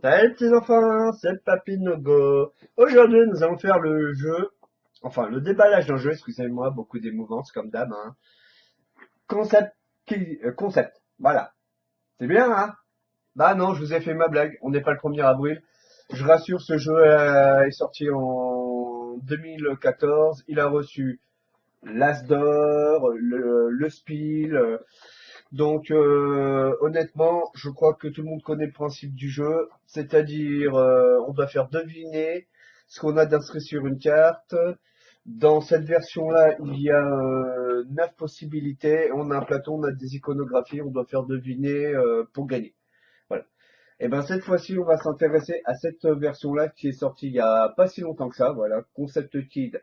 Salut petits enfants, c'est Papy Nogo. Aujourd'hui, nous allons faire le jeu, enfin le déballage d'un jeu, excusez-moi, beaucoup d'émouvances comme d'hab, hein. Concept, concept, voilà. C'est bien, hein? Bah non, je vous ai fait ma blague, on n'est pas le 1er avril. Je rassure, ce jeu est sorti en 2014, il a reçu l'As d'or, le Spiel, donc honnêtement, je crois que tout le monde connaît le principe du jeu, c'est-à-dire on doit faire deviner ce qu'on a d'inscrit sur une carte. Dans cette version-là, il y a 9 possibilités. On a un plateau, on a des iconographies, on doit faire deviner pour gagner. Voilà. Et ben cette fois-ci, on va s'intéresser à cette version-là qui est sortie il y a pas si longtemps que ça. Voilà, Concept Kid,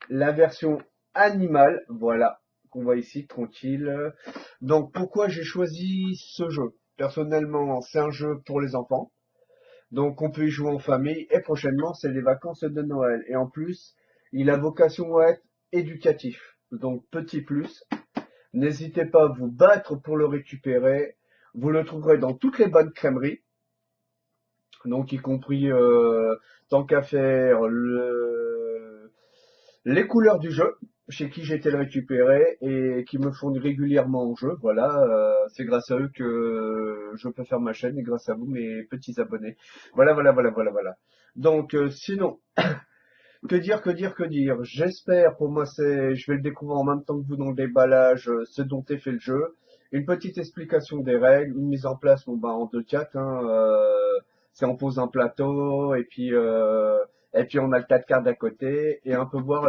la version animale, voilà, qu'on voit ici, tranquille. Donc pourquoi j'ai choisi ce jeu? Personnellement, c'est un jeu pour les enfants. Donc on peut y jouer en famille et prochainement c'est les vacances de Noël. Et en plus, il a vocation à être éducatif. Donc petit plus, n'hésitez pas à vous battre pour le récupérer. Vous le trouverez dans toutes les bonnes crèmeries. Donc y compris tant qu'à faire les couleurs du jeu, chez qui j'ai été le récupérer et qui me fournit régulièrement en jeu. Voilà, c'est grâce à eux que je peux faire ma chaîne et grâce à vous, mes petits abonnés. Voilà, voilà, voilà, voilà, voilà. Donc, sinon, que dire. J'espère, pour moi, je vais le découvrir en même temps que vous dans le déballage, ce dont est fait le jeu. Une petite explication des règles, une mise en place, bon, bah, en 2-4, hein, c'est on pose un plateau, et puis on a le 4 cartes d'à côté, et un peu voir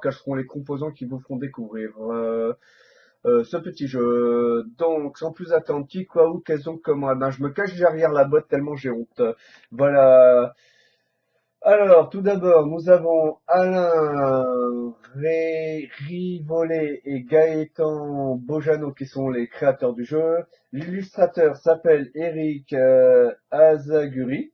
quels seront les composants qui vous feront découvrir, ce petit jeu. Donc, sans plus attendre, qui, quoi, où, qu'elles ont, comment, eh ben, je me cache derrière la boîte tellement j'ai honte. Voilà. Alors, tout d'abord, nous avons Alain Rivollet et Gaëtan Bojano qui sont les créateurs du jeu. L'illustrateur s'appelle Eric Azaguri.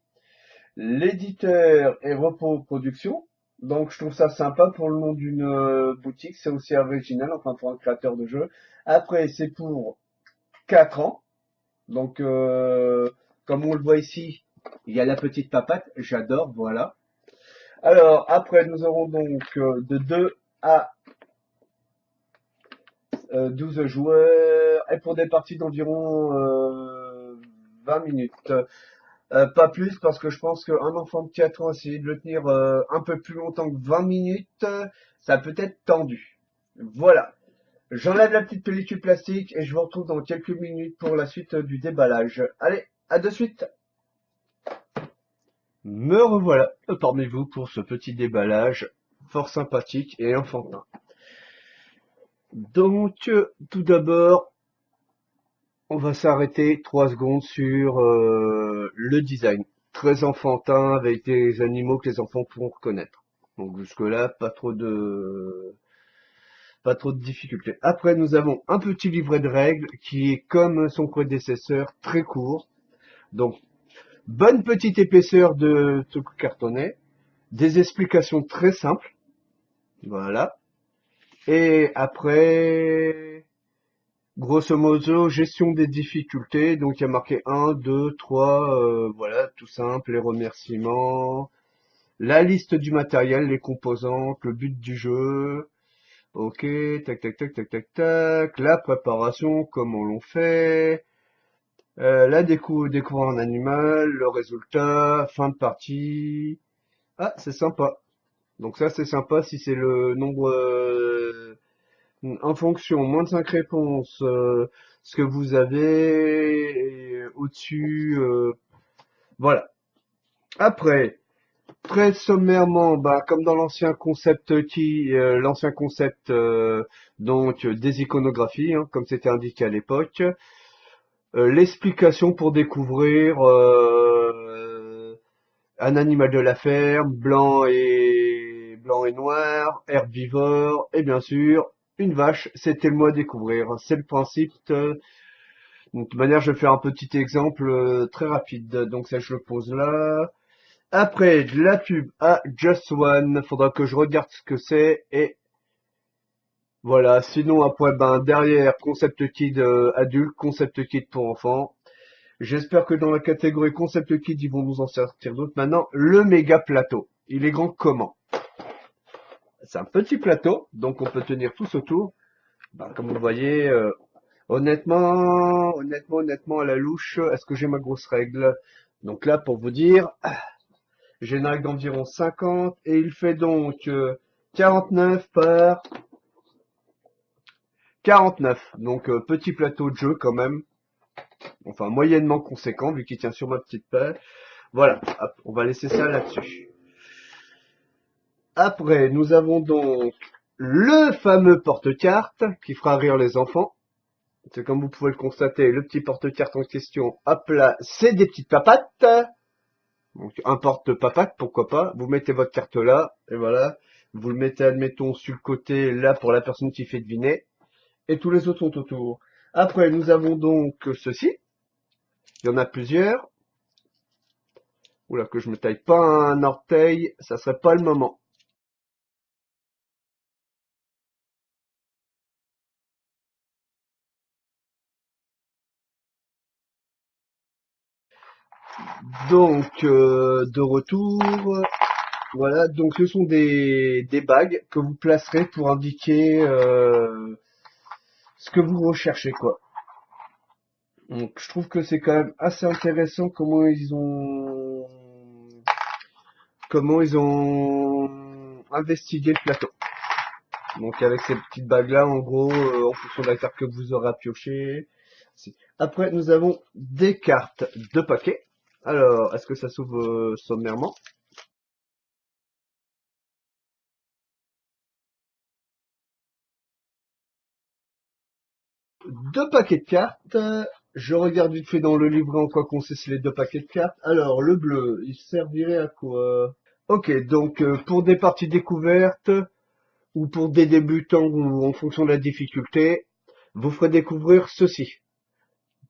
L'éditeur est Repos Productions. Donc, je trouve ça sympa pour le nom d'une boutique. C'est aussi original, enfin, pour un créateur de jeu. Après, c'est pour 4 ans. Donc, comme on le voit ici, il y a la petite papate. J'adore, voilà. Alors, après, nous aurons donc de 2 à 12 joueurs et pour des parties d'environ 20 minutes. Pas plus parce que je pense qu'un enfant de 4 ans, essayer de le tenir un peu plus longtemps que 20 minutes, ça peut être tendu. Voilà. J'enlève la petite pellicule plastique et je vous retrouve dans quelques minutes pour la suite du déballage. Allez, à de suite. Me revoilà parmi vous pour ce petit déballage fort sympathique et enfantin. Donc, tout d'abord, on va s'arrêter 3 secondes sur le design. Très enfantin, avec des animaux que les enfants pourront reconnaître. Donc jusque-là, pas trop de difficultés. Après, nous avons un petit livret de règles qui est comme son prédécesseur, très court. Donc, bonne petite épaisseur de truc cartonné. Des explications très simples. Voilà. Et après, grosso modo, gestion des difficultés. Donc, il y a marqué 1, 2, 3, voilà, tout simple, les remerciements, la liste du matériel, les composantes, le but du jeu. Ok, tac, tac, tac, tac, tac, tac, la préparation, comment l'on fait, découvrir un animal, le résultat, fin de partie. Ah, c'est sympa. Donc ça, c'est sympa si c'est le nombre en fonction, moins de 5 réponses, ce que vous avez au-dessus, voilà. Après, très sommairement, bah, comme dans l'ancien concept, donc des iconographies, hein, comme c'était indiqué à l'époque, l'explication pour découvrir un animal de la ferme, blanc et noir, herbivore, et bien sûr, une vache, c'était le mot à découvrir. C'est le principe. Donc, de toute manière, je vais faire un petit exemple très rapide. Donc ça, je le pose là. Après, de la pub à Just One, faudra que je regarde ce que c'est. Et voilà, sinon après, ben derrière, Concept Kid adulte, Concept Kid pour enfants. J'espère que dans la catégorie concept kit, ils vont nous en sortir d'autres. Maintenant, le méga plateau. Il est grand comment? C'est un petit plateau, donc on peut tenir tous autour. Bah, comme vous voyez, honnêtement, à la louche, est-ce que j'ai ma grosse règle? Donc là, pour vous dire, j'ai une règle d'environ 50 et il fait donc 49 par 49. Donc petit plateau de jeu quand même, enfin moyennement conséquent vu qu'il tient sur ma petite paire. Voilà, hop, on va laisser ça là-dessus. Après, nous avons donc le fameux porte-carte qui fera rire les enfants. C'est comme vous pouvez le constater, le petit porte-carte en question, hop là, c'est des petites papates. Donc un porte-papate, pourquoi pas. Vous mettez votre carte là, et voilà. Vous le mettez, admettons, sur le côté, là, pour la personne qui fait deviner. Et tous les autres sont autour. Après, nous avons donc ceci. Il y en a plusieurs. Oula, que je me taille pas un orteil, ça serait pas le moment. Donc, de retour, voilà. Donc, ce sont des bagues que vous placerez pour indiquer ce que vous recherchez, quoi. Donc, je trouve que c'est quand même assez intéressant comment ils ont investigué le plateau. Donc, avec ces petites bagues-là, en gros, en fonction de la carte que vous aurez pioché. Après, nous avons des cartes de paquet. Alors, est-ce que ça s'ouvre sommairement? Deux paquets de cartes. Je regarde vite fait dans le livret en quoi consistent les deux paquets de cartes. Alors, le bleu, il servirait à quoi? Ok, donc pour des parties découvertes ou pour des débutants ou en fonction de la difficulté, vous ferez découvrir ceci.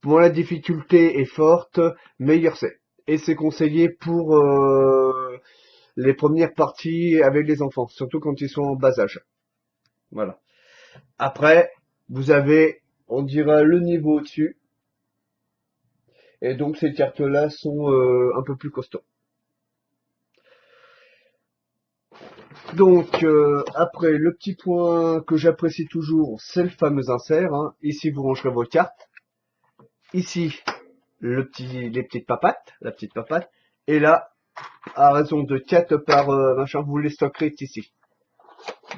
Moins la difficulté est forte, meilleur c'est. Et c'est conseillé pour les premières parties avec les enfants, surtout quand ils sont en bas âge. Voilà. Après, vous avez, on dira, le niveau au-dessus. Et donc ces cartes-là sont un peu plus costauds. Donc après, le petit point que j'apprécie toujours, c'est le fameux insert, hein. Ici, vous rangerez vos cartes. Ici, les petites papates, la petite papate. Et là, à raison de 4 par machin, vous les stockerez ici.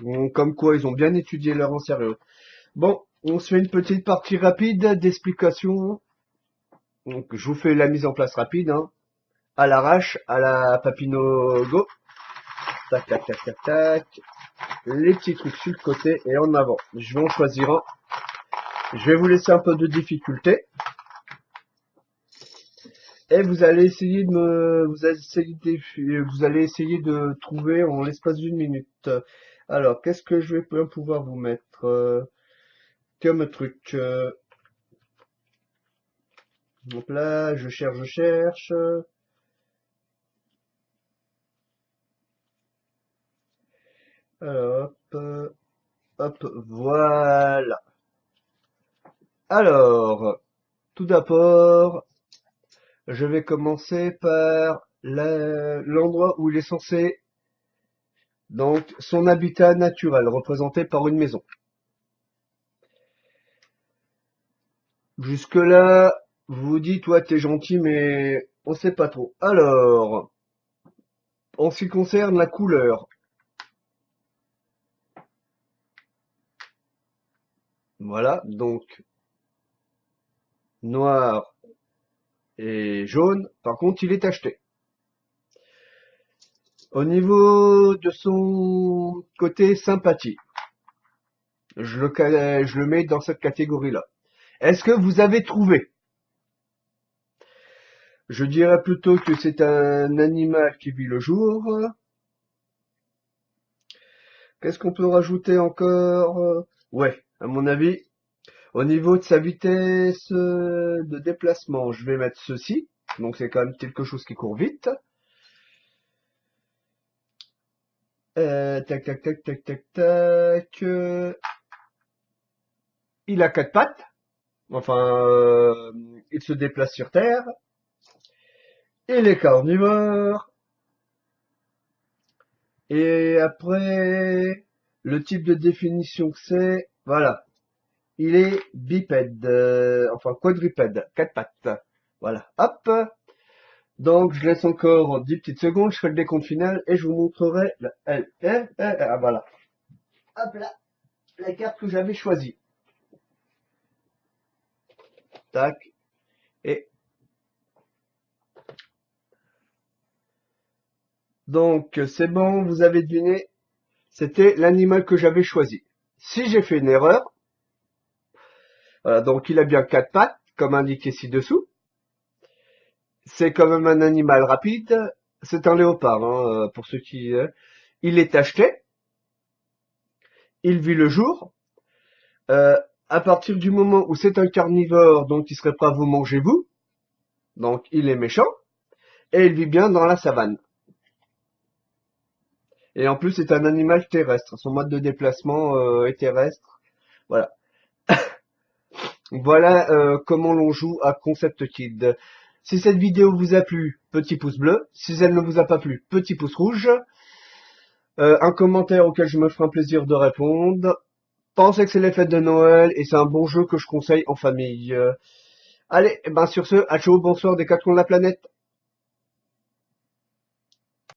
Donc, comme quoi, ils ont bien étudié leur en sérieux. Bon, on se fait une petite partie rapide d'explication. Donc, je vous fais la mise en place rapide, hein. À l'arrache, à la Papino Go. Tac, tac, tac, tac, tac. Les petits trucs sur le côté et en avant. Je vais en choisir un. Je vais vous laisser un peu de difficulté. Et vous allez essayer de trouver en l'espace d'une minute. Alors, qu'est-ce que je vais bien pouvoir vous mettre comme truc? Donc là, je cherche. Alors, hop, voilà. Alors, tout d'abord, je vais commencer par l'endroit où il est censé, donc, son habitat naturel, représenté par une maison. Jusque-là, vous vous dites, toi, t'es gentil, mais on sait pas trop. Alors, en ce qui concerne la couleur, voilà, donc, noir et jaune. Par contre, il est acheté. Au niveau de son côté sympathie, je le mets dans cette catégorie-là. Est-ce que vous avez trouvé? Je dirais plutôt que c'est un animal qui vit le jour. Qu'est-ce qu'on peut rajouter encore? Ouais, à mon avis, au niveau de sa vitesse de déplacement, je vais mettre ceci. Donc c'est quand même quelque chose qui court vite. Tac, tac, tac, tac, tac, tac. Il a quatre pattes. Enfin, il se déplace sur Terre. Il est carnivore. Et après, le type de définition que c'est, voilà. Il est bipède, enfin quadrupède, quatre pattes. Voilà, hop. Donc, je laisse encore 10 petites secondes, je ferai le décompte final et je vous montrerai voilà. Hop là, la carte que j'avais choisie. Tac. Et donc, c'est bon, vous avez deviné, c'était l'animal que j'avais choisi. Si j'ai fait une erreur, voilà, donc il a bien quatre pattes, comme indiqué ci-dessous. C'est quand même un animal rapide. C'est un léopard, hein, pour ceux qui... il est tacheté. Il vit le jour. Euh, à partir du moment où c'est un carnivore, donc il serait prêt à vous manger vous. Donc il est méchant. Et il vit bien dans la savane. Et en plus c'est un animal terrestre. Son mode de déplacement est terrestre. Voilà. Voilà comment l'on joue à Concept Kid. Si cette vidéo vous a plu, petit pouce bleu. Si elle ne vous a pas plu, petit pouce rouge. Un commentaire auquel je me ferai un plaisir de répondre. Pensez que c'est les fêtes de Noël et c'est un bon jeu que je conseille en famille. Allez, ben sur ce, à chaud, bonsoir des quatre coins de la planète.